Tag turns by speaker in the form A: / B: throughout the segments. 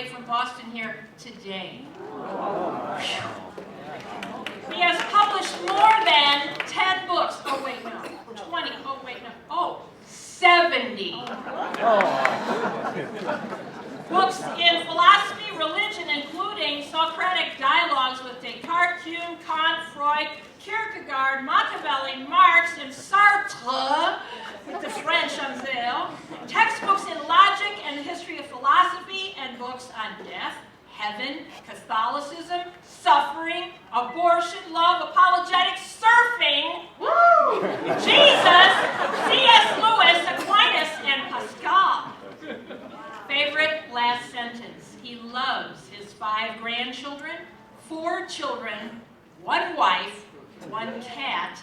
A: from Boston here today. He has published more than 10 books. Oh, wait, no. 20. Oh, wait, no. Oh, 70. Books in philosophy, religion, including Socratic dialogues with Descartes, Hume, Kant, Freud, Kierkegaard, Machiavelli, Marx, and Sartre, with the French Amzel, textbooks in logic and the history of philosophy, and books on death, heaven, Catholicism, suffering, abortion, love, apologetics, surfing, woo! Jesus, C.S. Lewis, Aquinas, and Pascal. Favorite last sentence. He loves his 5 grandchildren, 4 children, 1 wife, 1 cat,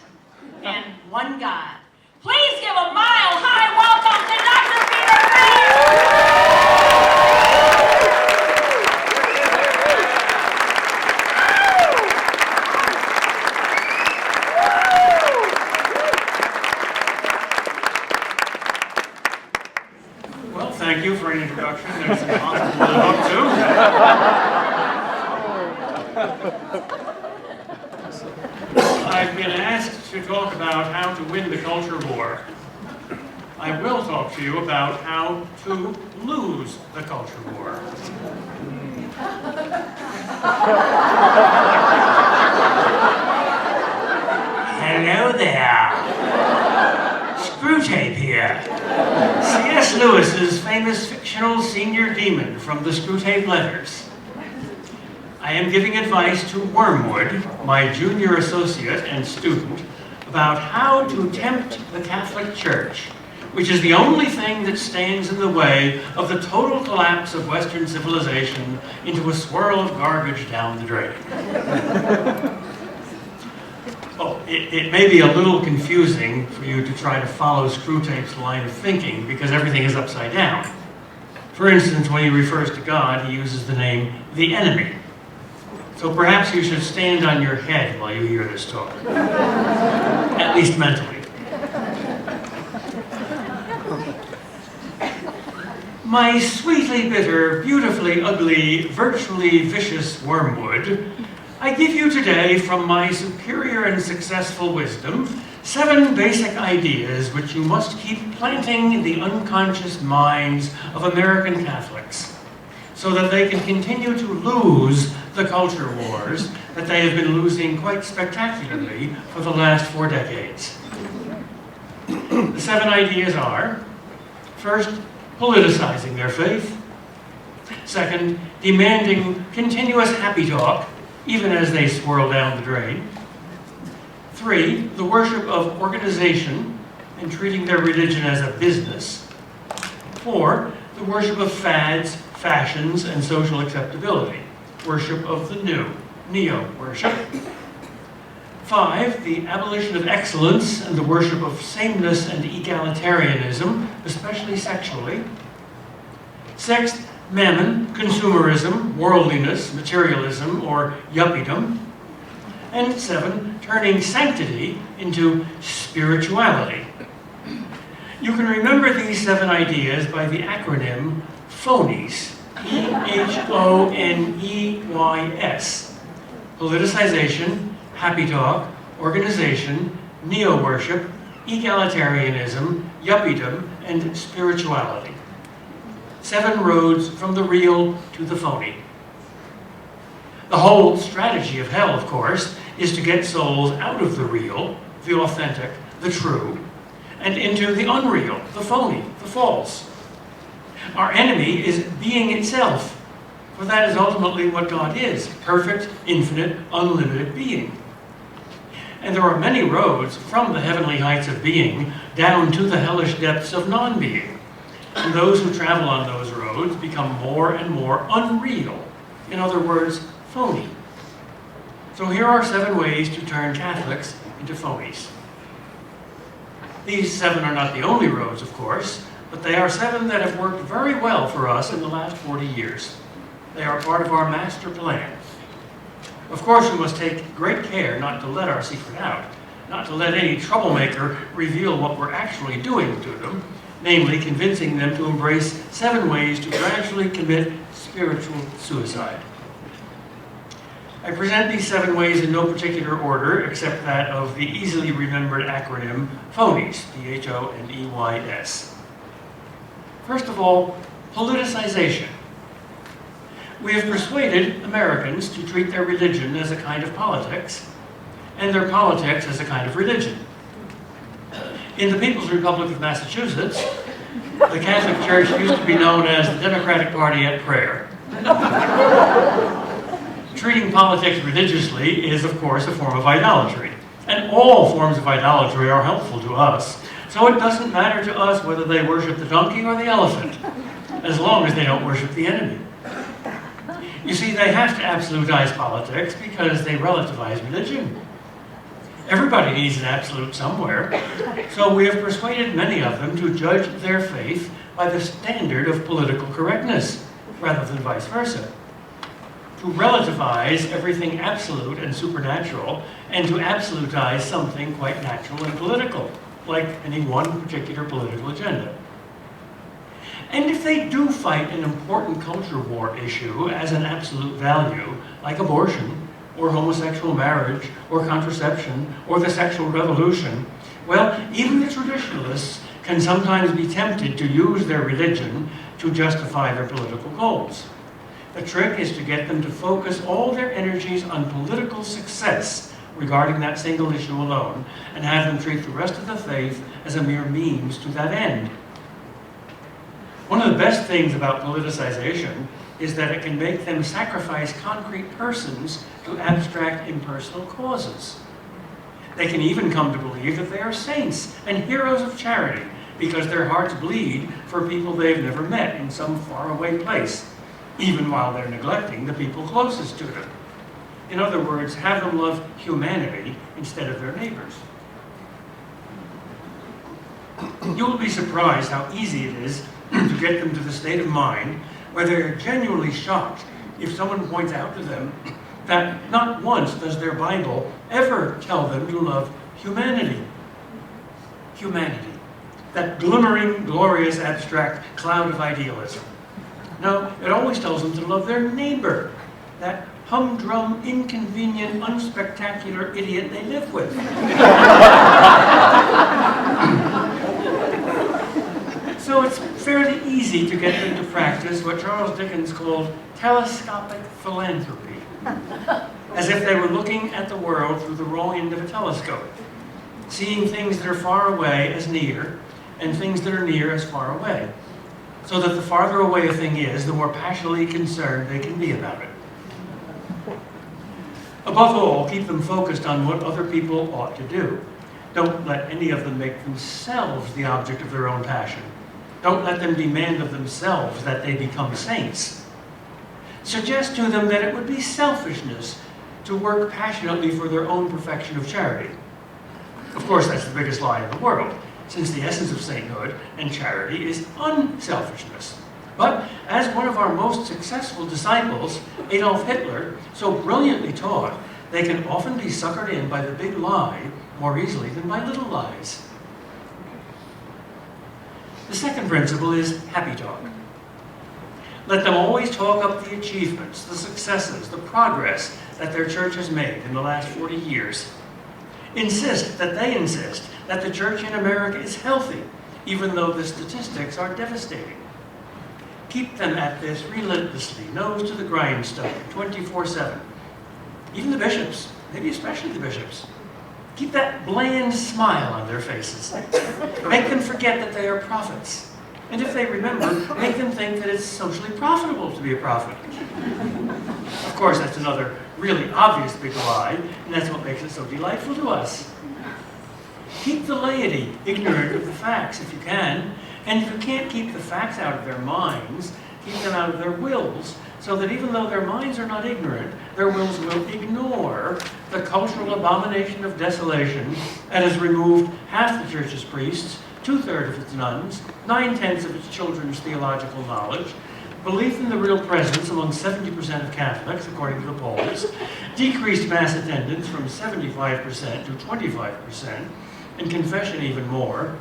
A: and 1 God. Please give a mile-high welcome to Dr. Peter Kreeft!
B: Well, thank you for an introduction. That's impossible to live up to. I've been asked to talk about how to win the culture war. I will talk to you about how to lose the culture war. Hello there. Screwtape here. C.S. Lewis's famous fictional senior demon from the Screwtape Letters. I am giving advice to Wormwood, my junior associate and student, about how to tempt the Catholic Church, which is the only thing that stands in the way of the total collapse of Western civilization into a swirl of garbage down the drain. Oh, it may be a little confusing for you to try to follow Screwtape's line of thinking because everything is upside down. For instance, when he refers to God, he uses the name the enemy. So perhaps you should stand on your head while you hear this talk. At least mentally. My sweetly bitter, beautifully ugly, virtually vicious wormwood, I give you today from my superior and successful wisdom 7 basic ideas which you must keep planting in the unconscious minds of American Catholics so that they can continue to lose the culture wars that they have been losing quite spectacularly for the last 4 decades. The 7 ideas are: first, politicizing their faith; second, demanding continuous happy talk even as they swirl down the drain; 3, the worship of organization and treating their religion as a business; 4, the worship of fads, fashions, and social acceptability, worship of the new, neo-worship; 5, the abolition of excellence and the worship of sameness and egalitarianism, especially sexually; 6, mammon, consumerism, worldliness, materialism, or yuppiedom; and 7, turning sanctity into spirituality. You can remember these 7 ideas by the acronym PHONEYS, E-H-O-N-E-Y-S. Politicization, happy talk, organization, neo-worship, egalitarianism, yuppiedom, and spirituality. 7 roads from the real to the phony. The whole strategy of hell, of course, is to get souls out of the real, the authentic, the true, and into the unreal, the phony, the false. Our enemy is being itself, for that is ultimately what God is: perfect, infinite, unlimited being. And there are many roads from the heavenly heights of being down to the hellish depths of non-being. And those who travel on those roads become more and more unreal. In other words, phony. So here are 7 ways to turn Catholics into phonies. These 7 are not the only roads, of course, but they are 7 that have worked very well for us in the last 40 years. They are part of our master plan. Of course, we must take great care not to let our secret out, not to let any troublemaker reveal what we're actually doing to them, namely convincing them to embrace 7 ways to gradually commit spiritual suicide. I present these 7 ways in no particular order except that of the easily remembered acronym PHONEYS, P-H-O-N-E-Y-S. First of all, politicization. We have persuaded Americans to treat their religion as a kind of politics, and their politics as a kind of religion. In the People's Republic of Massachusetts, the Catholic Church used to be known as the Democratic Party at prayer. Treating politics religiously is, of course, a form of idolatry. And all forms of idolatry are helpful to us, so it doesn't matter to us whether they worship the donkey or the elephant, as long as they don't worship the enemy. You see, they have to absolutize politics because they relativize religion. Everybody needs an absolute somewhere, so we have persuaded many of them to judge their faith by the standard of political correctness, rather than vice versa. To relativize everything absolute and supernatural, and to absolutize something quite natural and political, like any one particular political agenda. And if they do fight an important culture war issue as an absolute value, like abortion, or homosexual marriage, or contraception, or the sexual revolution, well, even the traditionalists can sometimes be tempted to use their religion to justify their political goals. The trick is to get them to focus all their energies on political success regarding that single issue alone, and have them treat the rest of the faith as a mere means to that end. One of the best things about politicization is that it can make them sacrifice concrete persons to abstract impersonal causes. They can even come to believe that they are saints and heroes of charity because their hearts bleed for people they've never met in some faraway place, even while they're neglecting the people closest to them. In other words, have them love humanity instead of their neighbors. You will be surprised how easy it is to get them to the state of mind where they are genuinely shocked if someone points out to them that not once does their Bible ever tell them to love humanity. Humanity. That glimmering, glorious, abstract cloud of idealism. No, it always tells them to love their neighbor. That humdrum, inconvenient, unspectacular idiot they live with. So it's fairly easy to get them to practice what Charles Dickens called telescopic philanthropy, as if they were looking at the world through the wrong end of a telescope, seeing things that are far away as near, and things that are near as far away, so that the farther away a thing is, the more passionately concerned they can be about it. Above all, keep them focused on what other people ought to do. Don't let any of them make themselves the object of their own passion. Don't let them demand of themselves that they become saints. Suggest to them that it would be selfishness to work passionately for their own perfection of charity. Of course, that's the biggest lie in the world, since the essence of sainthood and charity is unselfishness. But as one of our most successful disciples, Adolf Hitler, so brilliantly taught, they can often be suckered in by the big lie more easily than by little lies. The second principle is happy talk. Let them always talk up the achievements, the successes, the progress that their church has made in the last 40 years. Insist that the church in America is healthy, even though the statistics are devastating. Keep them at this relentlessly, nose to the grindstone, 24/7. Even the bishops, maybe especially the bishops. Keep that bland smile on their faces. Make them forget that they are prophets. And if they remember, make them think that it's socially profitable to be a prophet. Of course, that's another really obvious big lie, and that's what makes it so delightful to us. Keep the laity ignorant of the facts if you can, and if you can't keep the facts out of their minds, keep them out of their wills, so that even though their minds are not ignorant, their wills will ignore the cultural abomination of desolation that has removed half the church's priests, 2/3 of its nuns, 9/10 of its children's theological knowledge, belief in the real presence among 70% of Catholics, according to the polls, decreased mass attendance from 75% to 25%, and confession even more,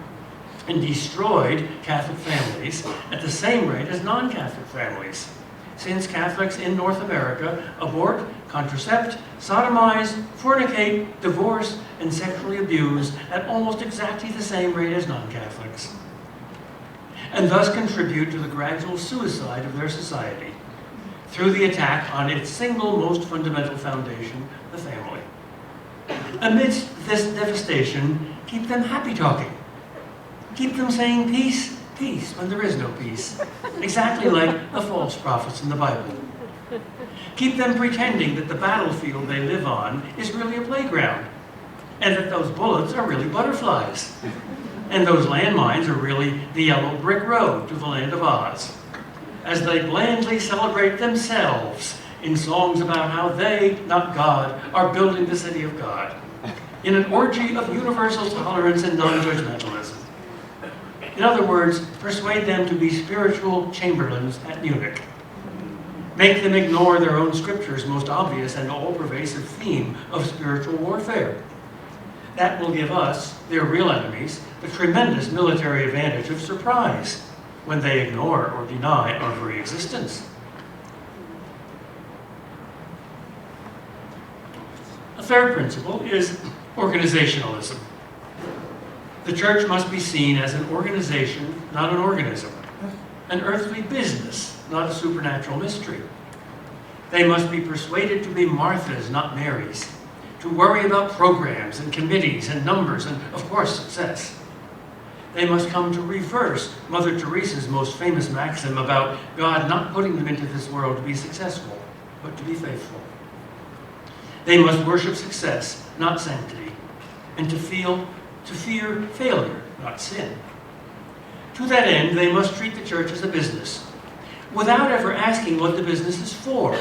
B: and destroyed Catholic families at the same rate as non-Catholic families. Since Catholics in North America abort, contracept, sodomize, fornicate, divorce, and sexually abuse at almost exactly the same rate as non-Catholics, and thus contribute to the gradual suicide of their society through the attack on its single most fundamental foundation, the family. Amidst this devastation, keep them happy-talking. Keep them saying peace, peace, when there is no peace, exactly like the false prophets in the Bible. Keep them pretending that the battlefield they live on is really a playground, and that those bullets are really butterflies, and those landmines are really the yellow brick road to the land of Oz, as they blandly celebrate themselves in songs about how they, not God, are building the city of God, in an orgy of universal tolerance and non-judgmentalism. In other words, persuade them to be spiritual chamberlains at Munich. Make them ignore their own scripture's most obvious and all-pervasive theme of spiritual warfare. That will give us, their real enemies, the tremendous military advantage of surprise when they ignore or deny our very existence. A third principle is organizationalism. The church must be seen as an organization, not an organism, an earthly business, not a supernatural mystery. They must be persuaded to be Marthas, not Marys, to worry about programs and committees and numbers and, of course, success. They must come to reverse Mother Teresa's most famous maxim about God not putting them into this world to be successful, but to be faithful. They must worship success, not sanctity, and to fear failure, not sin. To that end, they must treat the church as a business, without ever asking what the business is for,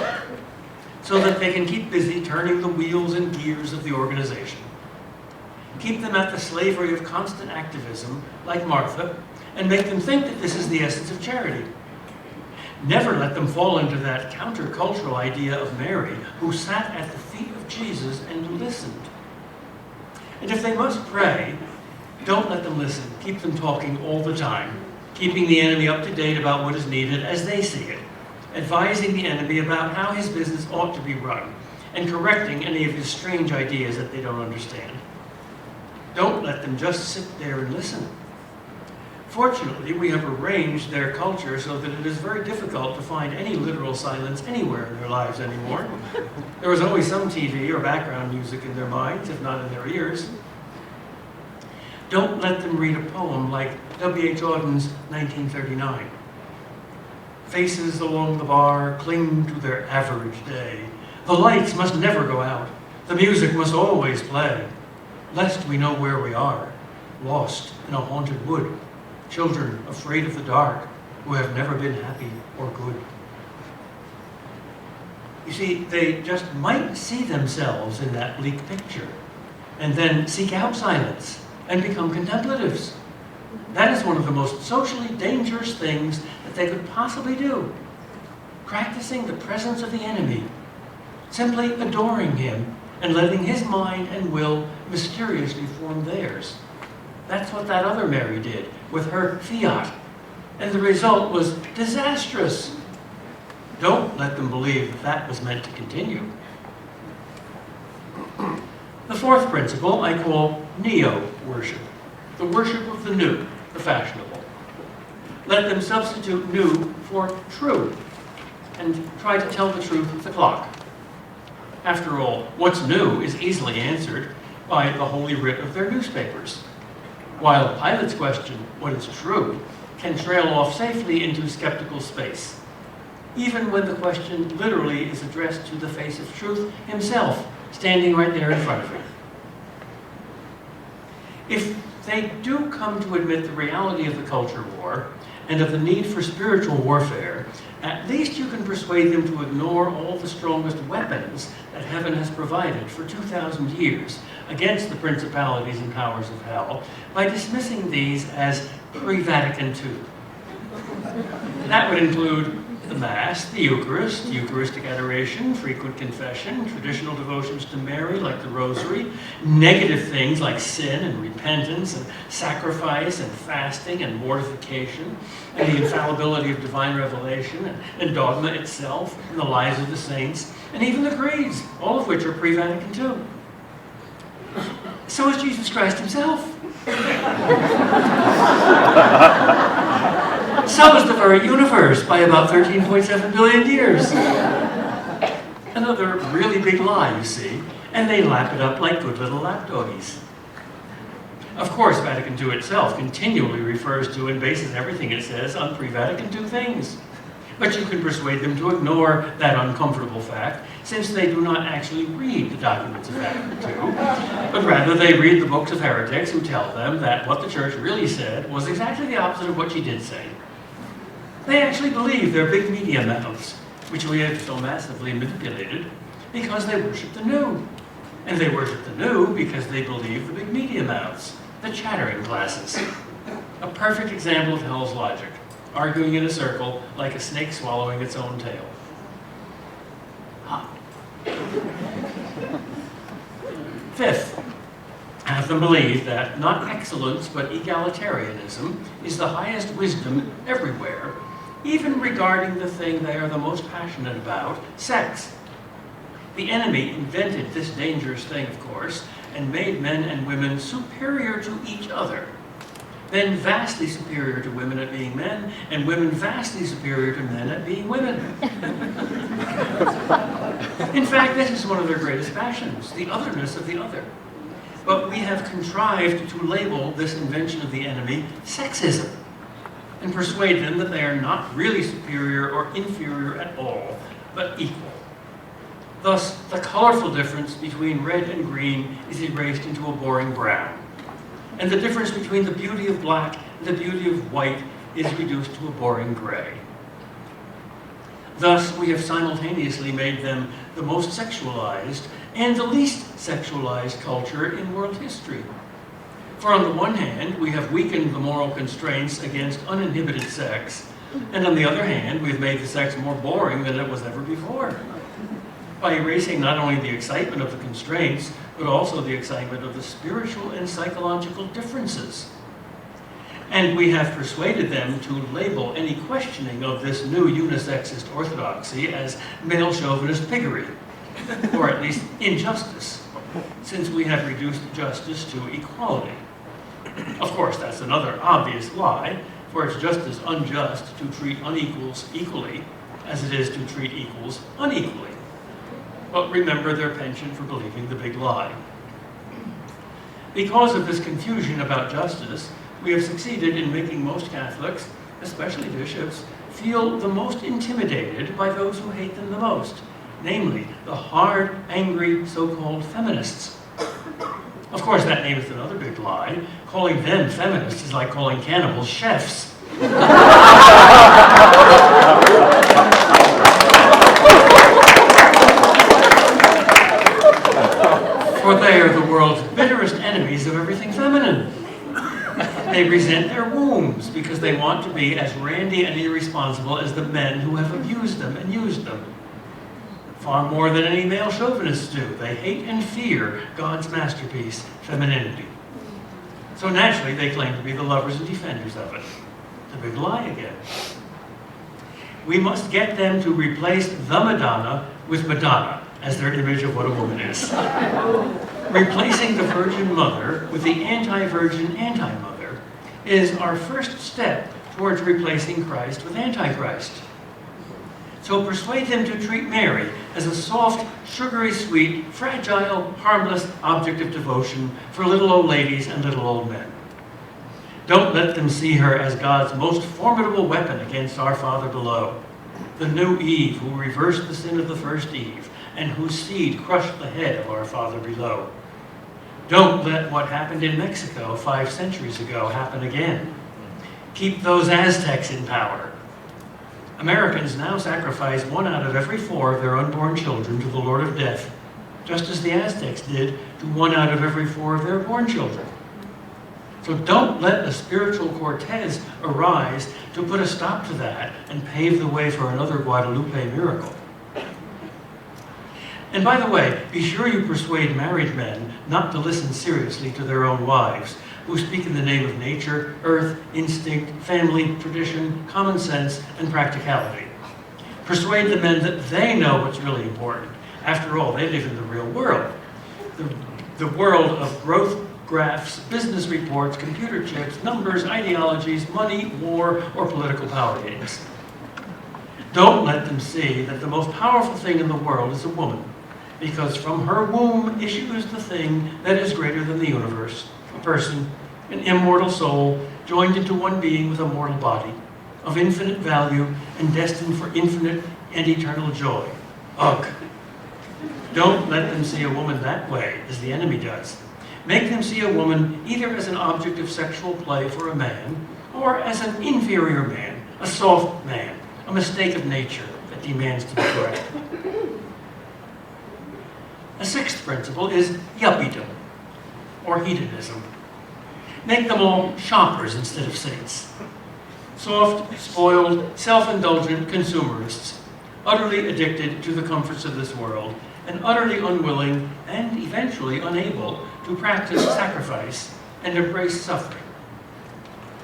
B: so that they can keep busy turning the wheels and gears of the organization. Keep them at the slavery of constant activism, like Martha, and make them think that this is the essence of charity. Never let them fall into that countercultural idea of Mary, who sat at the feet of Jesus and listened. And if they must pray, don't let them listen. Keep them talking all the time, keeping the enemy up to date about what is needed as they see it, advising the enemy about how his business ought to be run, and correcting any of his strange ideas that they don't understand. Don't let them just sit there and listen. Fortunately, we have arranged their culture so that it is very difficult to find any literal silence anywhere in their lives anymore. There is always some TV or background music in their minds, if not in their ears. Don't let them read a poem like W.H. Auden's 1939. Faces along the bar cling to their average day. The lights must never go out. The music must always play, lest we know where we are, lost in a haunted wood. Children afraid of the dark, who have never been happy or good. You see, they just might see themselves in that bleak picture, and then seek out silence and become contemplatives. That is one of the most socially dangerous things that they could possibly do. Practicing the presence of the enemy, simply adoring him and letting his mind and will mysteriously form theirs. That's what that other Mary did with her fiat, and the result was disastrous. Don't let them believe that that was meant to continue. The fourth principle I call neo-worship, the worship of the new, the fashionable. Let them substitute new for true, and try to tell the truth with the clock. After all, what's new is easily answered by the holy writ of their newspapers, while Pilate's question, what is true, can trail off safely into skeptical space, even when the question literally is addressed to the face of truth himself, standing right there in front of him. If they do come to admit the reality of the culture war and of the need for spiritual warfare, at least you can persuade them to ignore all the strongest weapons that heaven has provided for 2,000 years against the principalities and powers of hell by dismissing these as pre-Vatican II. That would include The Mass, the Eucharist, Eucharistic adoration, frequent confession, traditional devotions to Mary like the Rosary, negative things like sin and repentance and sacrifice and fasting and mortification, and the infallibility of divine revelation and dogma itself, and the lives of the saints, and even the creeds, all of which are pre-Vatican II. So is Jesus Christ himself. So is the very universe by about 13.7 billion years. Another really big lie, you see, and they lap it up like good little lapdoggies. Of course, Vatican II itself continually refers to and bases everything it says on pre-Vatican II things. But you can persuade them to ignore that uncomfortable fact, since they do not actually read the documents of Vatican II, but rather they read the books of heretics who tell them that what the Church really said was exactly the opposite of what she did say. They actually believe their big media mouths, which we have so massively manipulated, because they worship the new. And they worship the new because they believe the big media mouths, the chattering classes. A perfect example of hell's logic, arguing in a circle like a snake swallowing its own tail. Fifth, have them believe that not excellence but egalitarianism is the highest wisdom everywhere, even regarding the thing they are the most passionate about, sex. The enemy invented this dangerous thing, of course, and made men and women superior to each other. Men vastly superior to women at being men, and women vastly superior to men at being women. In fact, this is one of their greatest passions, the otherness of the other. But we have contrived to label this invention of the enemy sexism, and persuade them that they are not really superior or inferior at all, but equal. Thus, the colorful difference between red and green is erased into a boring brown. And the difference between the beauty of black and the beauty of white is reduced to a boring gray. Thus, we have simultaneously made them the most sexualized and the least sexualized culture in world history. For on the one hand, we have weakened the moral constraints against uninhibited sex, and on the other hand, we've made the sex more boring than it was ever before, by erasing not only the excitement of the constraints, but also the excitement of the spiritual and psychological differences. And we have persuaded them to label any questioning of this new unisexist orthodoxy as male chauvinist piggery, or at least injustice, since we have reduced justice to equality. Of course, that's another obvious lie, for it's just as unjust to treat unequals equally as it is to treat equals unequally. But remember their penchant for believing the big lie. Because of this confusion about justice, we have succeeded in making most Catholics, especially bishops, feel the most intimidated by those who hate them the most, namely the hard, angry, so-called feminists. Of course, that name is another big lie. Calling them feminists is like calling cannibals chefs. For they are the world's bitterest enemies of everything feminine. They resent their wombs because they want to be as randy and irresponsible as the men who have abused them and used them. Far more than any male chauvinists do. They hate and fear God's masterpiece, femininity. So naturally, they claim to be the lovers and defenders of it. The big lie again. We must get them to replace the Madonna with Madonna as their image of what a woman is. Replacing the Virgin Mother with the anti-virgin anti-mother is our first step towards replacing Christ with Antichrist. So persuade them to treat Mary as a soft, sugary sweet, fragile, harmless object of devotion for little old ladies and little old men. Don't let them see her as God's most formidable weapon against our Father below, the new Eve who reversed the sin of the first Eve, and whose seed crushed the head of our Father below. Don't let what happened in Mexico 5 centuries ago happen again. Keep those Aztecs in power. Americans now sacrifice 1 out of every 4 of their unborn children to the Lord of Death, just as the Aztecs did to 1 out of every 4 of their born children. So don't let a spiritual Cortez arise to put a stop to that and pave the way for another Guadalupe miracle. And by the way, be sure you persuade married men not to listen seriously to their own wives, who speak in the name of nature, earth, instinct, family, tradition, common sense, and practicality. Persuade the men that they know what's really important. After all, they live in the real world. The world of growth graphs, business reports, computer chips, numbers, ideologies, money, war, or political power games. Don't let them see that the most powerful thing in the world is a woman, because from her womb issues the thing that is greater than the universe, a person, an immortal soul, joined into one being with a mortal body, of infinite value and destined for infinite and eternal joy. Ugh. Don't let them see a woman that way, as the enemy does. Make them see a woman either as an object of sexual play for a man, or as an inferior man, a soft man, a mistake of nature that demands to be corrected. A sixth principle is yuppiedom, or hedonism. Make them all shoppers instead of saints. Soft, spoiled, self-indulgent consumerists, utterly addicted to the comforts of this world, and utterly unwilling and eventually unable to practice sacrifice and embrace suffering.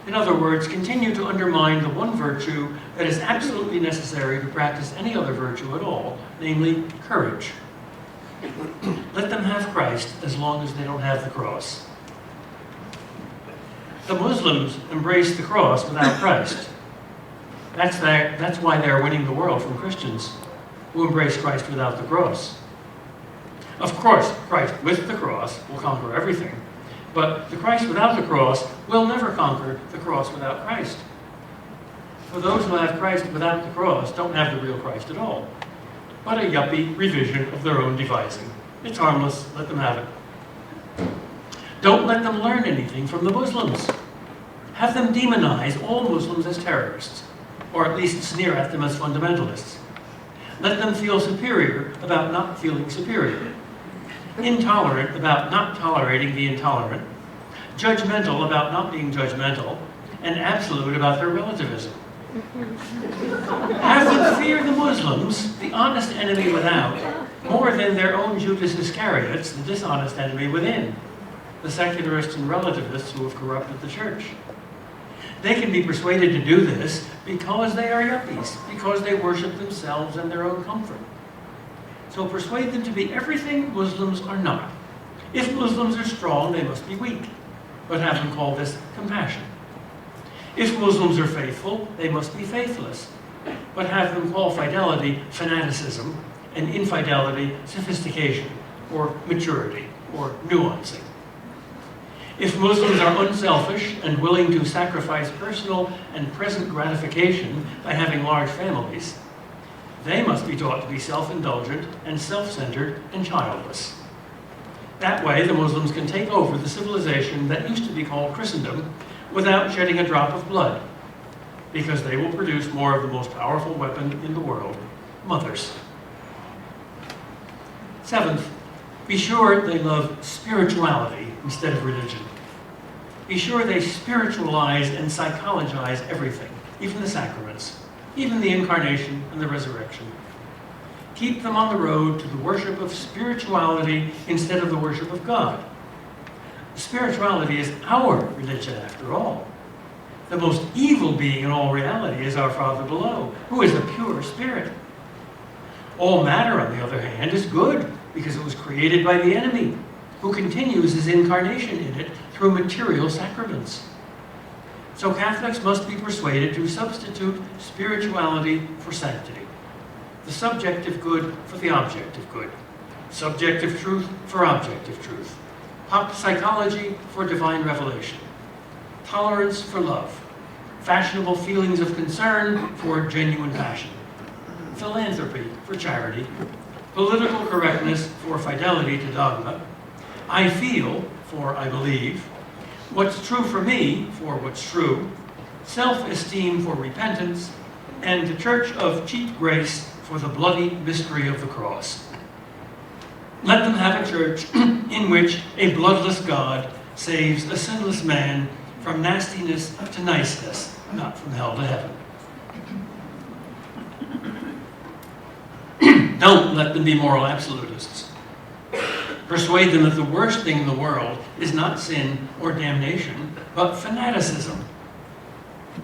B: In other words, continue to undermine the one virtue that is absolutely necessary to practice any other virtue at all, namely courage. Let them have Christ as long as they don't have the cross. The Muslims embrace the cross without Christ. That's why they're winning the world from Christians who embrace Christ without the cross. Of course, Christ with the cross will conquer everything, but the Christ without the cross will never conquer the cross without Christ. For those who have Christ without the cross don't have the real Christ at all, but a yuppie revision of their own devising. It's harmless, let them have it. Don't let them learn anything from the Muslims. Have them demonize all Muslims as terrorists, or at least sneer at them as fundamentalists. Let them feel superior about not feeling superior, intolerant about not tolerating the intolerant, judgmental about not being judgmental, and absolute about their relativism. Have them fear the Muslims, the honest enemy without, more than their own Judas Iscariots, the dishonest enemy within, the secularists and relativists who have corrupted the church. They can be persuaded to do this because they are yuppies, because they worship themselves and their own comfort. So persuade them to be everything Muslims are not. If Muslims are strong, they must be weak, but have them call this compassion. If Muslims are faithful, they must be faithless, but have them call fidelity fanaticism and infidelity sophistication or maturity or nuancing. If Muslims are unselfish and willing to sacrifice personal and present gratification by having large families, they must be taught to be self-indulgent and self-centered and childless. That way, the Muslims can take over the civilization that used to be called Christendom without shedding a drop of blood, because they will produce more of the most powerful weapon in the world, mothers. Seventh, be sure they love spirituality instead of religion. Be sure they spiritualize and psychologize everything, even the sacraments, even the incarnation and the resurrection. Keep them on the road to the worship of spirituality instead of the worship of God. Spirituality is our religion, after all. The most evil being in all reality is our Father below, who is a pure spirit. All matter, on the other hand, is good, because it was created by the enemy, who continues his incarnation in it through material sacraments. So Catholics must be persuaded to substitute spirituality for sanctity, the subjective good for the objective good, subjective truth for objective truth, pop psychology for divine revelation, tolerance for love, fashionable feelings of concern for genuine passion, philanthropy for charity, political correctness for fidelity to dogma, I feel for I believe, what's true for me for what's true, self-esteem for repentance, and the Church of cheap grace for the bloody mystery of the cross. Let them have a church in which a bloodless God saves a sinless man from nastiness to niceness, not from hell to heaven. Don't let them be moral absolutists. Persuade them that the worst thing in the world is not sin or damnation, but fanaticism.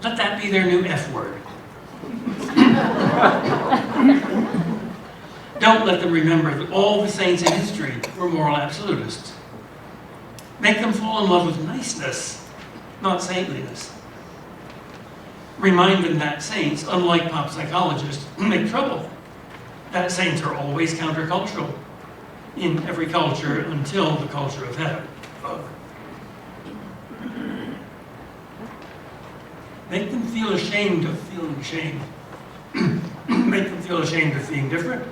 B: Let that be their new F word. Don't let them remember that all the saints in history were moral absolutists. Make them fall in love with niceness, not saintliness. Remind them that saints, unlike pop psychologists, make trouble. That saints are always countercultural in every culture until the culture of heaven. Make them feel ashamed of feeling shame. Make them feel ashamed of being different.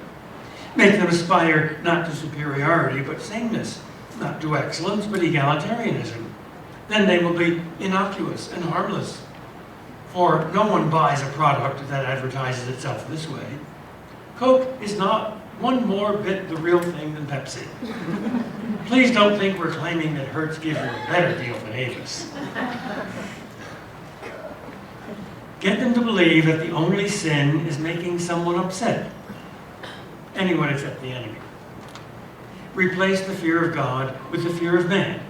B: Make them aspire not to superiority, but sameness, not to excellence, but egalitarianism. Then they will be innocuous and harmless. For no one buys a product that advertises itself this way. Coke is not one more bit the real thing than Pepsi. Please don't think we're claiming that Hertz gives you a better deal than Avis. Get them to believe that the only sin is making someone upset. Anyone except the enemy. Replace the fear of God with the fear of man.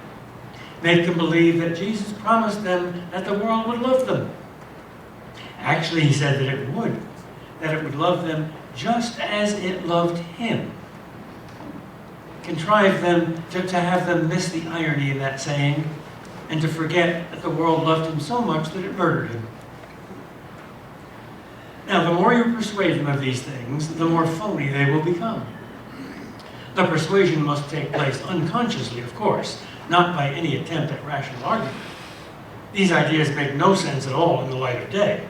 B: Make them believe that Jesus promised them that the world would love them. Actually, he said that it would love them just as it loved him. Contrive them to have them miss the irony in that saying and to forget that the world loved him so much that it murdered him. Now, the more you persuade them of these things, the more phony they will become. The persuasion must take place unconsciously, of course, not by any attempt at rational argument. These ideas make no sense at all in the light of day.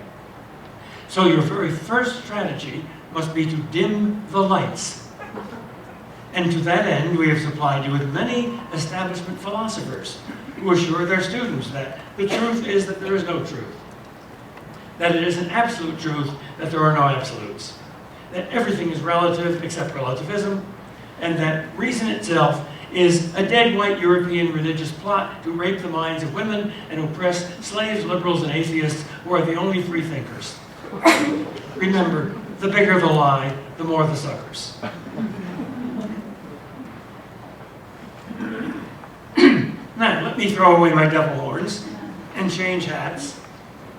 B: So your very first strategy must be to dim the lights. And to that end, we have supplied you with many establishment philosophers who assure their students that the truth is that there is no truth. That it is an absolute truth that there are no absolutes. That everything is relative except relativism, and that reason itself is a dead white European religious plot to rape the minds of women and oppress slaves, liberals, and atheists who are the only free thinkers. Remember, the bigger the lie, the more the suckers. Now, let me throw away my devil horns and change hats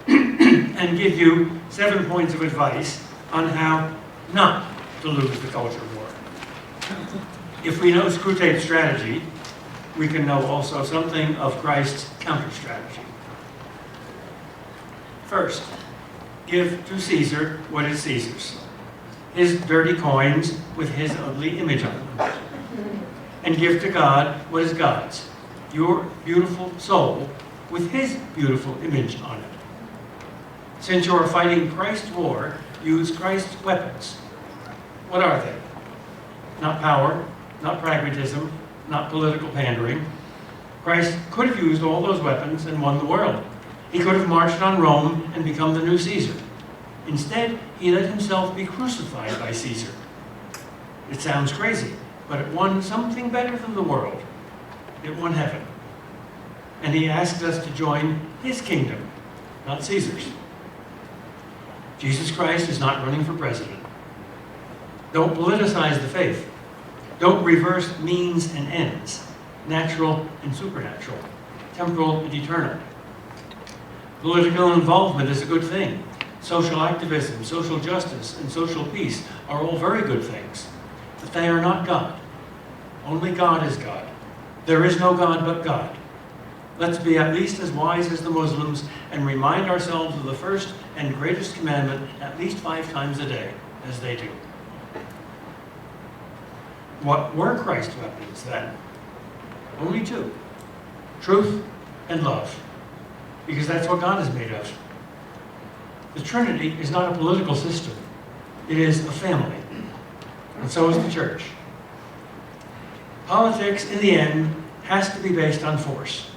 B: and give you 7 points of advice on how not to lose the culture war. If we know Screwtape's strategy, we can know also something of Christ's counter-strategy. First, give to Caesar what is Caesar's. His dirty coins with his ugly image on them. And give to God what is God's. Your beautiful soul with his beautiful image on it. Since you are fighting Christ's war, use Christ's weapons. What are they? Not power, not pragmatism, not political pandering. Christ could have used all those weapons and won the world. He could have marched on Rome and become the new Caesar. Instead, he let himself be crucified by Caesar. It sounds crazy, but it won something better than the world. It won heaven. And he asked us to join his kingdom, not Caesar's. Jesus Christ is not running for president. Don't politicize the faith. Don't reverse means and ends, natural and supernatural, temporal and eternal. Political involvement is a good thing. Social activism, social justice, and social peace are all very good things, but they are not God. Only God is God. There is no God but God. Let's be at least as wise as the Muslims and remind ourselves of the first and greatest commandment at least 5 times a day, as they do. What were Christ's weapons then? Only 2. Truth and love. Because that's what God is made of. The Trinity is not a political system. It is a family. And so is the church. Politics, in the end, has to be based on force.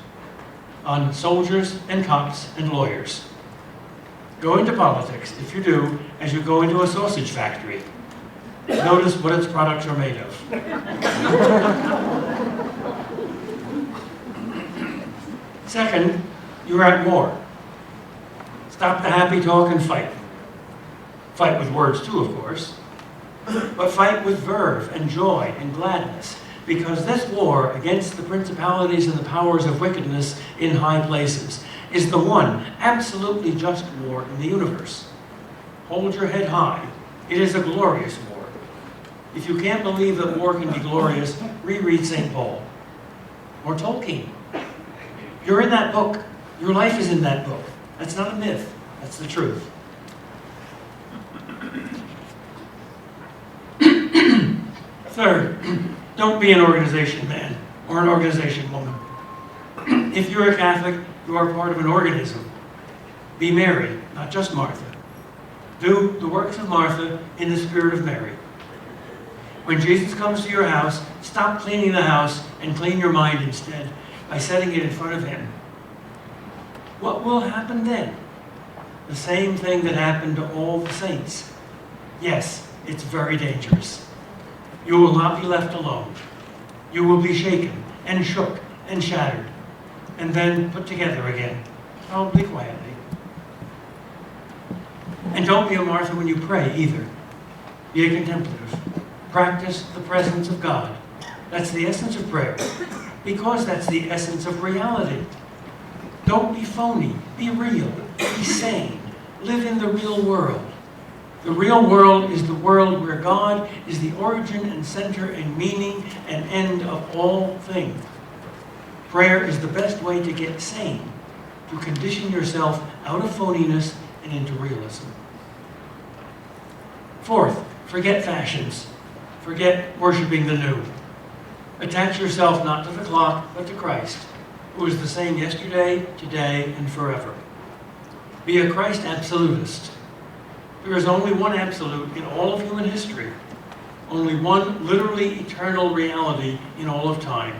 B: On soldiers and cops and lawyers. Go into politics, if you do, as you go into a sausage factory. Notice what its products are made of. Second, you're at war. Stop the happy talk and fight. Fight with words too, of course. But fight with verve and joy and gladness, because this war against the principalities and the powers of wickedness in high places is the one absolutely just war in the universe. Hold your head high. It is a glorious war. If you can't believe that war can be glorious, reread St. Paul or Tolkien. You're in that book. Your life is in that book. That's not a myth. That's the truth. Third, don't be an organization man or an organization woman. If you're a Catholic, you are part of an organism. Be Mary, not just Martha. Do the works of Martha in the spirit of Mary. When Jesus comes to your house, stop cleaning the house and clean your mind instead by setting it in front of him. What will happen then? The same thing that happened to all the saints. Yes, it's very dangerous. You will not be left alone. You will be shaken and shook and shattered, and then put together again, probably quietly. And don't be a Martha when you pray either. Be a contemplative. Practice the presence of God. That's the essence of prayer, because that's the essence of reality. Don't be phony. Be real. Be sane. Live in the real world. The real world is the world where God is the origin and center and meaning and end of all things. Prayer is the best way to get sane, to condition yourself out of phoniness and into realism. Fourth, forget fashions. Forget worshiping the new. Attach yourself not to the clock, but to Christ, who is the same yesterday, today, and forever. Be a Christ absolutist. There is only one absolute in all of human history. Only one literally eternal reality in all of time.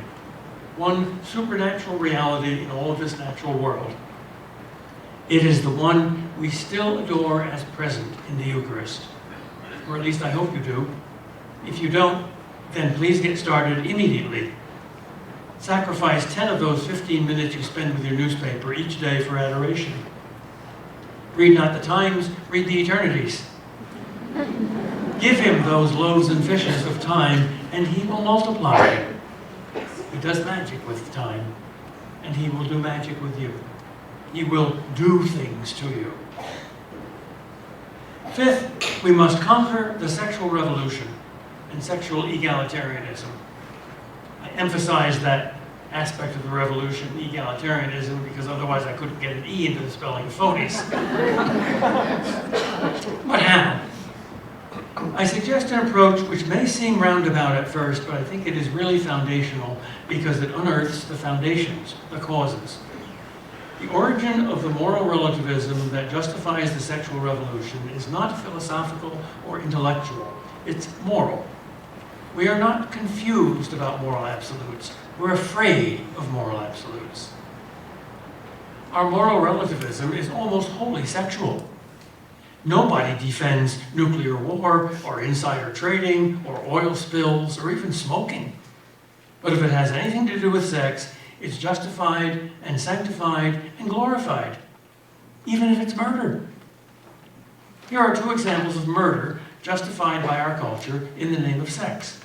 B: One supernatural reality in all of this natural world. It is the one we still adore as present in the Eucharist. Or at least I hope you do. If you don't, then please get started immediately. Sacrifice 10 of those 15 minutes you spend with your newspaper each day for adoration. Read not the times, read the eternities. Give him those loaves and fishes of time, and he will multiply them. He does magic with time, and he will do magic with you. He will do things to you. Fifth, we must conquer the sexual revolution and sexual egalitarianism. I emphasize that aspect of the revolution, egalitarianism, because otherwise I couldn't get an E into the spelling of phonies. But how? I suggest an approach which may seem roundabout at first, but I think it is really foundational because it unearths the foundations, the causes. The origin of the moral relativism that justifies the sexual revolution is not philosophical or intellectual. It's moral. We are not confused about moral absolutes. We're afraid of moral absolutes. Our moral relativism is almost wholly sexual. Nobody defends nuclear war, or insider trading, or oil spills, or even smoking. But if it has anything to do with sex, it's justified and sanctified and glorified, even if it's murder. Here are two examples of murder justified by our culture in the name of sex.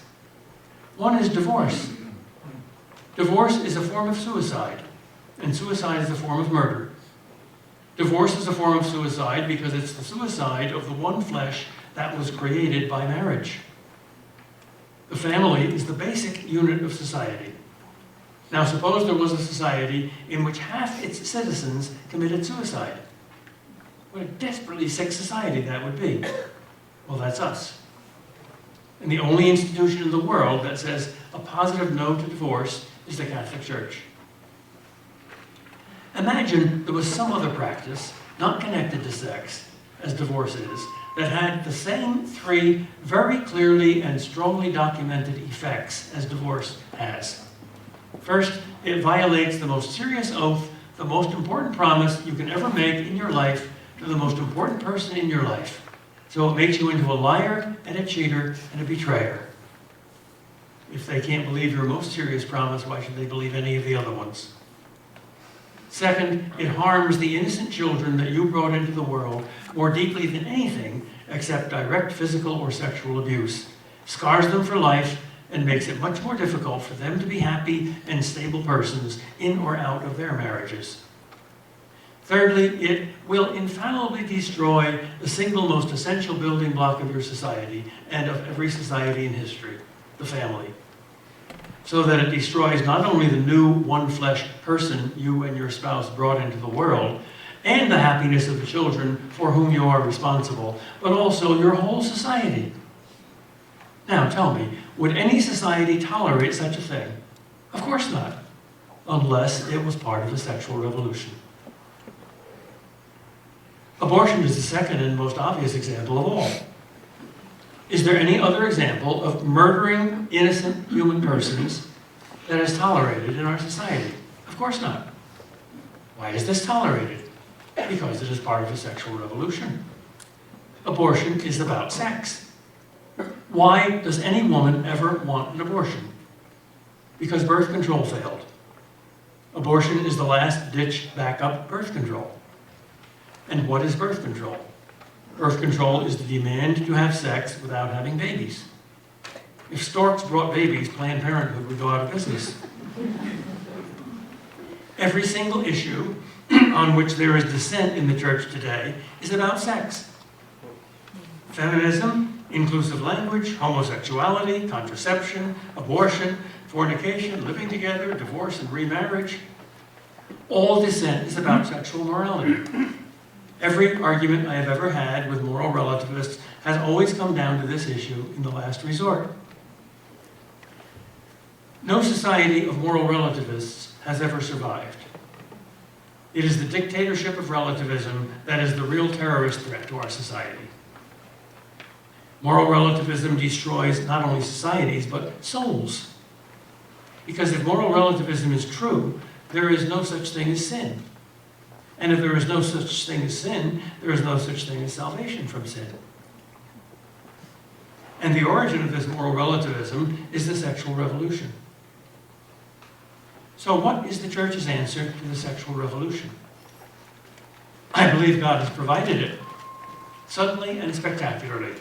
B: One is divorce. Divorce is a form of suicide, and suicide is a form of murder. Divorce is a form of suicide because it's the suicide of the one flesh that was created by marriage. The family is the basic unit of society. Now suppose there was a society in which half its citizens committed suicide. What a desperately sick society that would be. Well, that's us. And the only institution in the world that says a positive no to divorce is the Catholic Church. Imagine there was some other practice, not connected to sex, as divorce is, that had the same three very clearly and strongly documented effects as divorce has. First, it violates the most serious oath, the most important promise you can ever make in your life to the most important person in your life. So it makes you into a liar and a cheater and a betrayer. If they can't believe your most serious promise, why should they believe any of the other ones? Second, it harms the innocent children that you brought into the world more deeply than anything except direct physical or sexual abuse, scars them for life, and makes it much more difficult for them to be happy and stable persons in or out of their marriages. Thirdly, it will infallibly destroy the single most essential building block of your society and of every society in history, the family, so that it destroys not only the new one-flesh person you and your spouse brought into the world, and the happiness of the children for whom you are responsible, but also your whole society. Now tell me, would any society tolerate such a thing? Of course not, unless it was part of the sexual revolution. Abortion is the second and most obvious example of all. Is there any other example of murdering innocent human persons that is tolerated in our society? Of course not. Why is this tolerated? Because it is part of the sexual revolution. Abortion is about sex. Why does any woman ever want an abortion? Because birth control failed. Abortion is the last-ditch backup birth control. And what is birth control? Birth control is the demand to have sex without having babies. If storks brought babies, Planned Parenthood would go out of business. Every single issue on which there is dissent in the church today is about sex. Feminism, inclusive language, homosexuality, contraception, abortion, fornication, living together, divorce and remarriage. All dissent is about sexual morality. Every argument I have ever had with moral relativists has always come down to this issue in the last resort. No society of moral relativists has ever survived. It is the dictatorship of relativism that is the real terrorist threat to our society. Moral relativism destroys not only societies, but souls. Because if moral relativism is true, there is no such thing as sin. And if there is no such thing as sin, there is no such thing as salvation from sin. And the origin of this moral relativism is the sexual revolution. So what is the church's answer to the sexual revolution? I believe God has provided it, suddenly and spectacularly,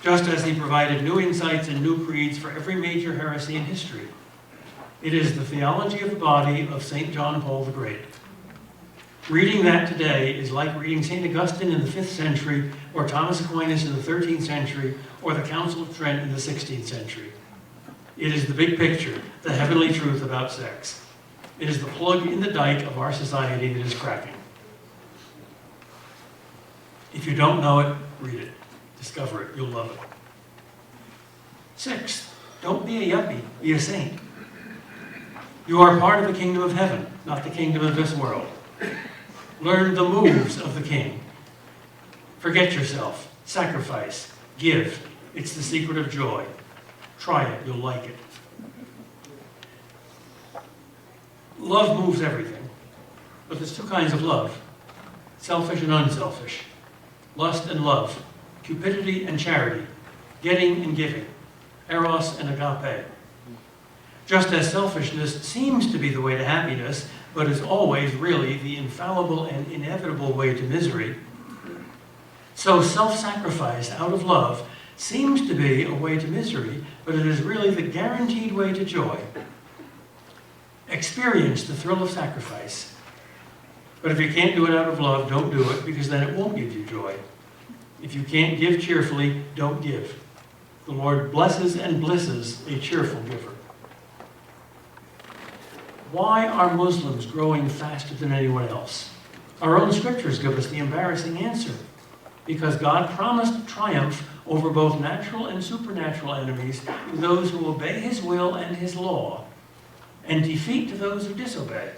B: just as he provided new insights and new creeds for every major heresy in history. It is the theology of the body of St. John Paul the Great. Reading that today is like reading St. Augustine in the 5th century, or Thomas Aquinas in the 13th century, or the Council of Trent in the 16th century. It is the big picture, the heavenly truth about sex. It is the plug in the dike of our society that is cracking. If you don't know it, read it. Discover it. You'll love it. Sixth, don't be a yuppie. Be a saint. You are part of the kingdom of heaven, not the kingdom of this world. Learn the moves of the king. Forget yourself. Sacrifice. Give. It's the secret of joy. Try it. You'll like it. Love moves everything. But there's two kinds of love. Selfish and unselfish. Lust and love. Cupidity and charity. Getting and giving. Eros and agape. Just as selfishness seems to be the way to happiness, but is always really the infallible and inevitable way to misery, so self-sacrifice out of love seems to be a way to misery, but it is really the guaranteed way to joy. Experience the thrill of sacrifice. But if you can't do it out of love, don't do it, because then it won't give you joy. If you can't give cheerfully, don't give. The Lord blesses and blisses a cheerful giver. Why are Muslims growing faster than anyone else? Our own scriptures give us the embarrassing answer. Because God promised triumph over both natural and supernatural enemies to those who obey his will and his law, and defeat to those who disobey.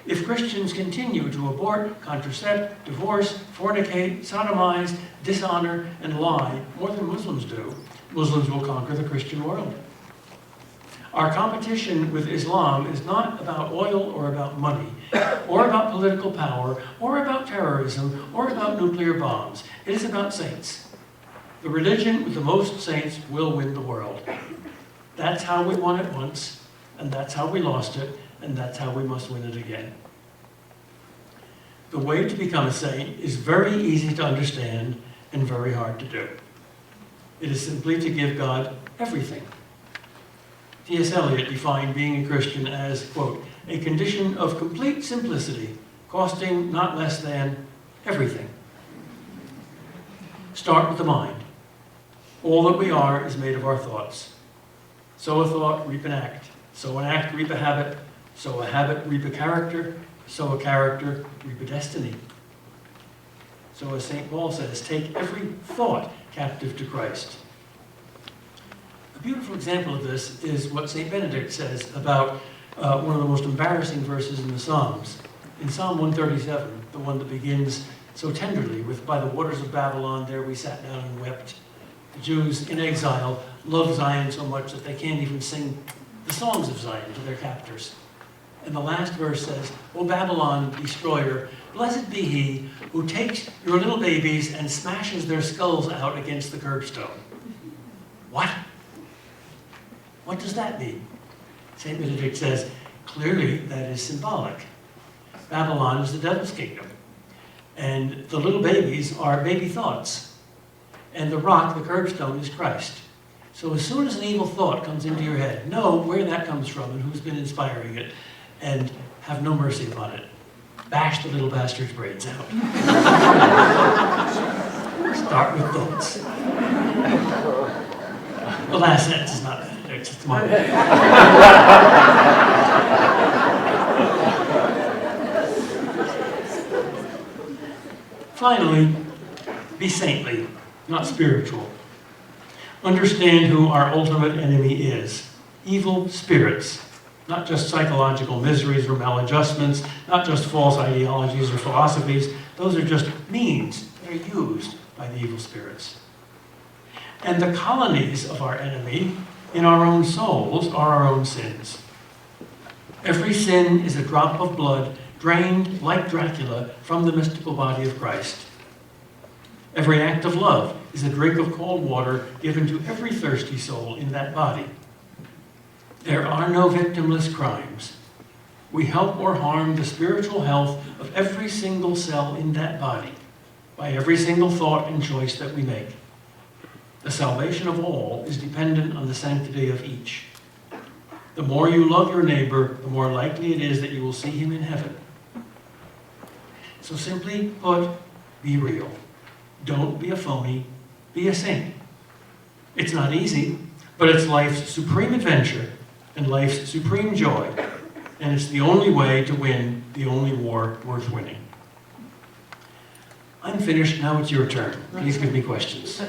B: If Christians continue to abort, contracept, divorce, fornicate, sodomize, dishonor, and lie more than Muslims do, Muslims will conquer the Christian world. Our competition with Islam is not about oil or about money, or about political power, or about terrorism, or about nuclear bombs. It is about saints. The religion with the most saints will win the world. That's how we won it once, and that's how we lost it, and that's how we must win it again. The way to become a saint is very easy to understand and very hard to do. It is simply to give God everything. T.S. Eliot defined being a Christian as, quote, a condition of complete simplicity, costing not less than everything. Start with the mind. All that we are is made of our thoughts. Sow a thought, reap an act. Sow an act, reap a habit. Sow a habit, reap a character. Sow a character, reap a destiny. So as St. Paul says, take every thought captive to Christ. A beautiful example of this is what St. Benedict says about one of the most embarrassing verses in the Psalms. In Psalm 137, the one that begins so tenderly with, by the waters of Babylon, there we sat down and wept. The Jews in exile love Zion so much that they can't even sing the songs of Zion to their captors. And the last verse says, O Babylon, destroyer, blessed be he who takes your little babies and smashes their skulls out against the curbstone. What? What does that mean? St. Benedict says, clearly that is symbolic. Babylon is the devil's kingdom. And the little babies are baby thoughts. And the rock, the curbstone, is Christ. So as soon as an evil thought comes into your head, know where that comes from and who's been inspiring it, and have no mercy upon it. Bash the little bastard's brains out. Start with thoughts. The last sentence is not bad. It's mine. Finally, be saintly, not spiritual. Understand who our ultimate enemy is. Evil spirits. Not just psychological miseries or maladjustments, not just false ideologies or philosophies. Those are just means that are used by the evil spirits. And the colonies of our enemy in our own souls are our own sins. Every sin is a drop of blood drained, like Dracula, from the mystical body of Christ. Every act of love is a drink of cold water given to every thirsty soul in that body. There are no victimless crimes. We help or harm the spiritual health of every single cell in that body by every single thought and choice that we make. The salvation of all is dependent on the sanctity of each. The more you love your neighbor, the more likely it is that you will see him in heaven. So simply put, be real. Don't be a phony, be a saint. It's not easy, but it's life's supreme adventure and life's supreme joy, and it's the only way to win the only war worth winning. I'm finished, now it's your turn. Please give me questions.